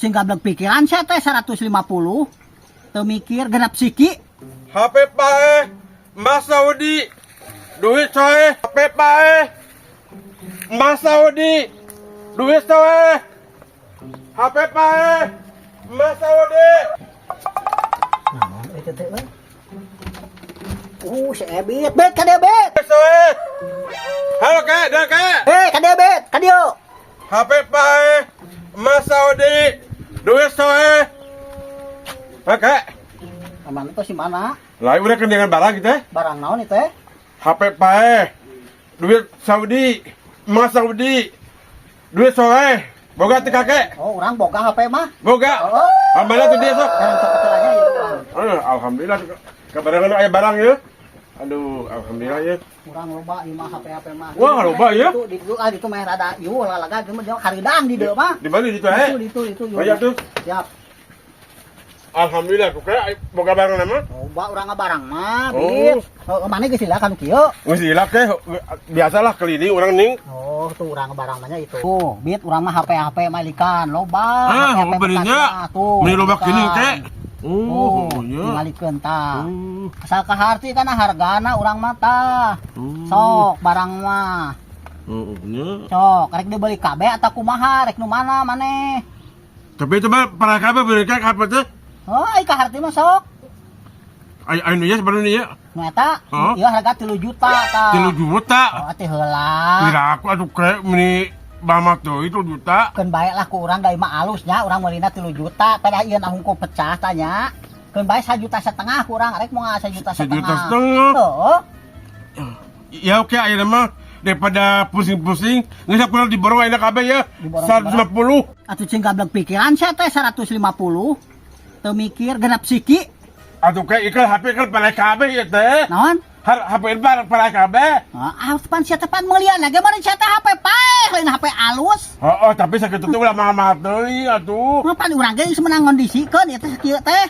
Sing gablek pikiran saya teh 150. Teu mikir genap siki. HP pae Mas Saudi duit coy. HP pae Mas Saudi duit coy. HP pae Mas Saudi. Naon eta teh euy? Si Ebit, Bet ka dia Bet. Coy. Halo kek, dah kek. Ka dia Bet, ka dia. HP pae Mas Saudi duit coy. Oke. Aman itu si mana? Lah udah kendengan barang kita. Barang naon itu teh? HP pae duit Saudi Mas Saudi duit soe boga teh kakek. Oh, orang boga HP mah. Boga. Oh. Amana tuh dia sok. Sekarang kebetulannya itu orang. Alhamdulillah kabarangan aya barang ya. Aduh, alhamdulillah ya. Urang loba ieu mah HP mah. Wah, loba ya. Itu mah rada ieu lalaga cuma dia haridang di dieu mah. Di mana di teh? Itu. Banyak tuh. Siap. Alhamdulillah kakek boga barang nama. Loba urang barang mah. Oh. Mana geus silakan kieu. Geus hilap teh biasalah keliling urang ning. Oh, tuh urang barang banyak itu. Tuh, Bit urang mah HP malikan loba. Ah, belinya. Beli loba kini teh. Oh, tingalikeun tah. Asal kaharti kana hargana urang mah tah. Sok barang mah. Nya. Sok, rek dibeli kabeh atawa kumaha, rek nu mana maneh. Tapi itu mah para kabeh beli kek apa teh? Oh, ai kaharti mah sok. Ai nu ya sebenarnya ya. Nu eta, Oh. ieu harga 3 juta tah. 3 juta. Oh, teh heula. Kira aku atuh kayak meni Bama tuh itu juta. Keun bae lah ku urang da mah alusnya, urang meulina 3 juta, pada ieu na hungkul pecah tanya. Keun bae 1,5 juta ku urang, rek moal 1,5 juta. 1,5 juta. Heeh. Ya oke ayeuna mah daripada pusing-pusing geus kurang diborong ayeuna kabeh ya. Diborong 150. Atuh cing gablek pikiran saya teh 150. Teu mikir genap siki. Atuh kayak ikan HP kan palai kabeh ya teh. Naon? HP palai kabeh. Pan sia teh pan meulieun lagi meureun sia teh HP paeh, lain HP alus. Oh, tapi sakitu teh ulah mahal teuing atuh. Mun pan urang ge geus meunang ngondisikeun ieu teh kieu teh.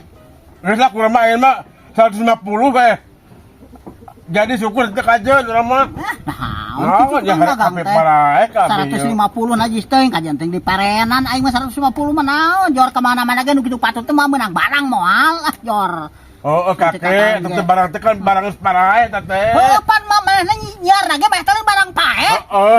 Geus lah kurang mah ayeuna mah 150 bae. Jadi syukur teh kajeun urang mah. Naon ya HP palai kabeh. 150 najis teh kajian teh di parenan aing mah 150 mah naon jor ka mana-mana ge nu kitu patut teh mah meunang barang moal jor. Oh, kakek, tapi barang teh kan barang parae teh. Pan mah manehna nyiarna ge bae teh barang paeh.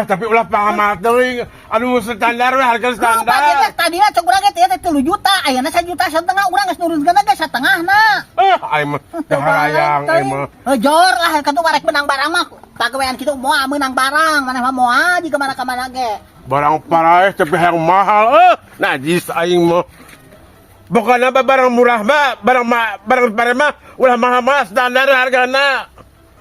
Tapi ulah pangamal teuing. Aduh standar we harga standar. Tadina cok urang ge teh 3 juta, ayeuna 1,5 juta urang geus nurunkeun ge satengahna. Ai mah teh hayang ai mah. Jor lah katu barek menang barang mah. Pagawean kitu moal meunang barang, maneh mah moal jiga mana ka mana ge. Barang parae tapi hayang mahal. Najis aing mah. Bukan apa barang murah mah, barang parae mah ulah mahal-mahal standar hargana.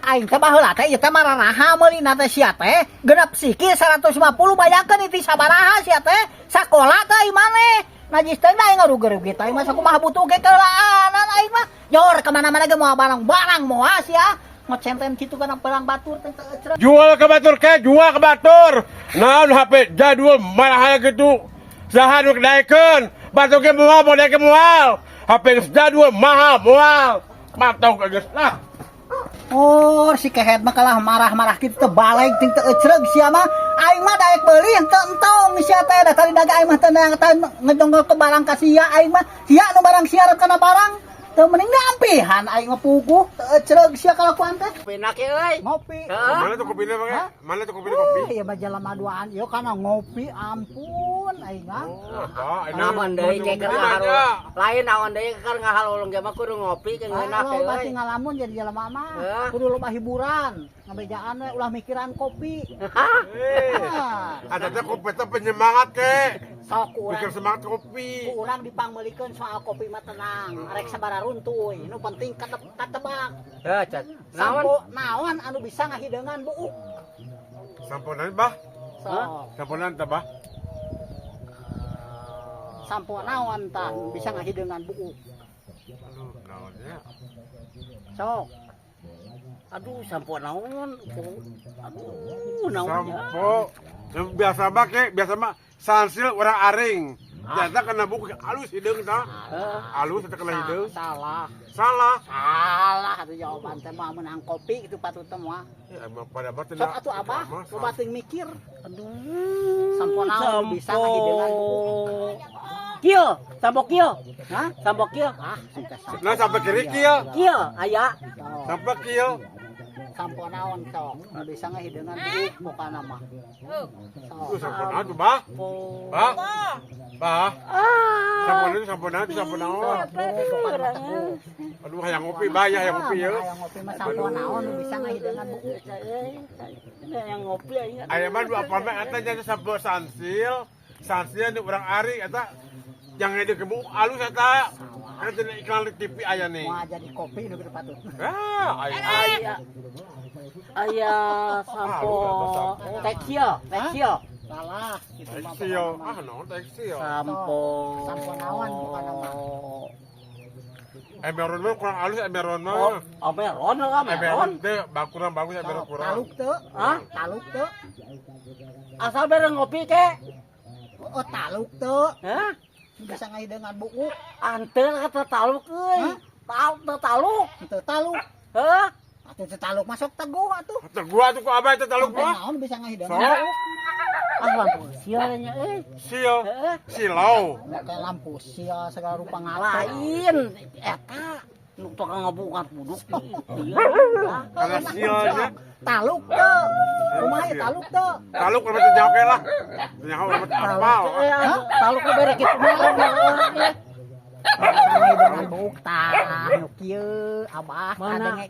Aing teh baheula teh ieu teh mararaha meulina teh sia teh genep siki 150 bayangkeun itu sabaraha sia teh sakola teh ieu maneh najis teh aing ngarugi-rugi teh mah sakumaha butuh ge keulaanan aing mah jor ka mana-mana ge moal barang moal sia ngocenten kitu kana perang batur teh teu Jual ke batur ke, jual ke batur. Naon HP jadul malah aya gitu. Saha nu kedaekeun? Batur ke moal, model ke moal. HP geus jadul mahal moal. Matau ka geus lah. Oh, si kehet mah kalah marah-marah kitu teh balik ting teu ecreug sia mah. Aing mah daek beuli henteu entong sia teh da tadi daga aing mah teh ngedongol ke barang ka sia aing mah. Sia nu barang siarep kana barang. Teu mending nampihan aing mah puguh teu ecreug sia kalakuan teh. Pinak euy. Ngopi. Mana tuh kopinya bang? Mana tuh kopinya kopi? Ieu mah jelema duaan ieu kana ngopi ampun aing mah. Naon deui ge keur ngaharu. Lain naon deui keur ngahalulung ge mah kudu ngopi jeung ngeunak Lo pasti euy. ngalamun jadi jelema mah. Heuh. Kudu loba hiburan. Ngabejaan we ulah mikiran kopi. Ada teh kopi teh penyemangat ke. Sok urang. Pikir semangat kopi. Ku urang dipangmeulikeun soal kopi mah tenang. Rek sabaraha runtuy. Nu penting katebak. Heuh, Cet. Sampo Naon? naon anu bisa ngahideungan buuk. Samponan bah? Sok. Samponan teh bah? Sampo naon tah bisa ngahideungan buuk. Aduh, naonnya? Sok. Aduh, sampo naon? Aduh, naonnya? Sampo. Biasa mah ke, biasa mah sansil orang aring. Jata kena buku halus hideung tah. Halus eta kena hideung. Salah. Salah. Salah atuh jawaban teh mah meunang kopi itu patut teh mah. Ya emang pada batin. Sok atuh abah, loba teuing mikir. Aduh, Sampo naon bisa ngahideungan buuk. Kieu, sambok kieu. Hah? Sambok kieu. Ah, suka Nah sampai kiri kieu. Kieu aya. Sampai kieu. Sampo naon sok. Nu bisa ngahideungan buuk pokona mah. Sampun atuh, Bah. Bah. Bah. Sampun naon. Aduh hayang ngopi, Bah, ya hayang ngopi ya. Hayang ngopi mah sampo naon nu bisa ngahideungan buuk. Yang ngopi ingat. Aya mah dua pameh eta nya sampo sansil. Sansil nu urang ari eta yang ngede ke buuk alus eta. Kan teu iklan di TV aya nih. Mau jadi kopi nu gede patut. Ah, Aya sampo tekstil. Salah, itu mah tekstil. pokona mah. Ah, naon tekstil. Sampo naon pokona mah. Emeron mah kurang alus emeron Oh, mah. Meron lah, Emeron meron. teh kurang bagus emeron kurang. Taluk teu? Hah? Taluk teu? Asal bareng ngopi ke. Oh, taluk teu. Hah? Bisa ngahideungan buuk. Anteur kata taluk euy. Taluk. Teu taluk. Heh? Atuh teu taluk masuk teguh atuh. Teu gua tuh ku abah teh taluk Sampai mah. naon bisa ngahideungan So? buuk. Ah lampu sialnya Sil. Heeh. Silau. Kayak lampu sia segala rupa ngalah. Lain eta nu tukang ngabukat buduk ieu. Karena silnya Taluk teu. Kumaha ieu taluk teu? taluk lebih terjauh ke lah. Nyaho lebih apal. Taluk le bere kitu mah. Bisa ngahideungan buuk tah. Nu kieu abah Mana? kadenge